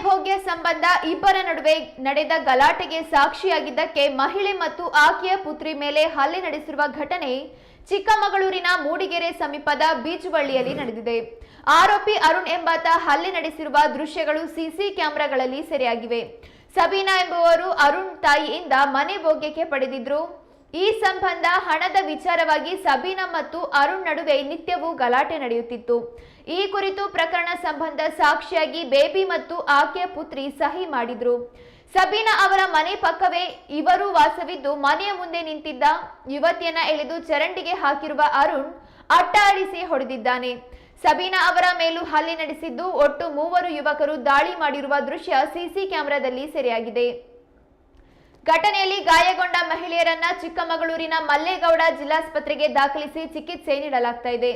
ಭೋಗ್ಯ ಸಂಬಂಧ ಇಬ್ಬರ ನಡುವೆ ನಡೆದ ಗಲಾಟೆಗೆ ಸಾಕ್ಷಿಯಾಗಿದ್ದಕ್ಕೆ ಮಹಿಳೆ ಮತ್ತು ಆಕೆಯ ಪುತ್ರಿ ಮೇಲೆ ಹಲ್ಲೆ ನಡೆಸಿರುವ ಘಟನೆ ಚಿಕ್ಕಮಗಳೂರಿನ ಮೂಡಿಗೆರೆ ಸಮೀಪದ ಬೀಚುವಳ್ಳಿಯಲ್ಲಿ ನಡೆದಿದೆ. ಆರೋಪಿ ಅರುಣ್ ಎಂಬಾತ ಹಲ್ಲೆ ನಡೆಸಿರುವ ದೃಶ್ಯಗಳು ಸಿಸಿ ಕ್ಯಾಮೆರಾಗಳಲ್ಲಿ ಸೆರೆಯಾಗಿವೆ. ಸಬೀನಾ ಎಂಬುವರು ಅರುಣ್ ತಾಯಿಯಿಂದ ಮನೆ ಭೋಗ್ಯಕ್ಕೆ ಪಡೆದಿದ್ರು. ಈ ಸಂಬಂಧ ಹಣದ ವಿಚಾರವಾಗಿ ಸಬೀನಾ ಮತ್ತು ಅರುಣ್ ನಡುವೆ ನಿತ್ಯವೂ ಗಲಾಟೆ ನಡೆಯುತ್ತಿತ್ತು. ಈ ಕುರಿತು ಪ್ರಕರಣ ಸಂಬಂಧ ಸಾಕ್ಷಿಯಾಗಿ ಬೇಬಿ ಮತ್ತು ಆಕೆಯ ಪುತ್ರಿ ಸಹಿ ಮಾಡಿದ್ರು. ಸಬೀನಾ ಅವರ ಮನೆ ಪಕ್ಕವೇ ಇವರು ವಾಸವಿದ್ದು ಮನೆಯ ಮುಂದೆ ನಿಂತಿದ್ದ ಯುವತಿಯನ್ನ ಎಳೆದು ಚರಂಡಿಗೆ ಹಾಕಿರುವ ಅರುಣ್ ಅಟ್ಟಾಡಿಸಿ ಹೊಡೆದಿದ್ದಾನೆ. ಸಬೀನಾ ಅವರ ಮೇಲೂ ಹಲ್ಲೆ ನಡೆಸಿದ್ದು ಒಟ್ಟು 3 ಯುವಕರು ದಾಳಿ ಮಾಡಿರುವ ದೃಶ್ಯ ಸಿಸಿ ಕ್ಯಾಮೆರಾದಲ್ಲಿ ಸೆರೆಯಾಗಿದೆ. ಘಟನೆಯಲ್ಲಿ ಗಾಯಗೊಂಡ ಮಹಿಳೆಯರನ್ನ ಚಿಕ್ಕಮಗಳೂರಿನ ಮಲ್ಲೇಗೌಡ ಜಿಲ್ಲಾಸ್ಪತ್ರೆಗೆ ದಾಖಲಿಸಿ ಚಿಕಿತ್ಸೆ ನೀಡಲಾಗ್ತಾ ಇದೆ.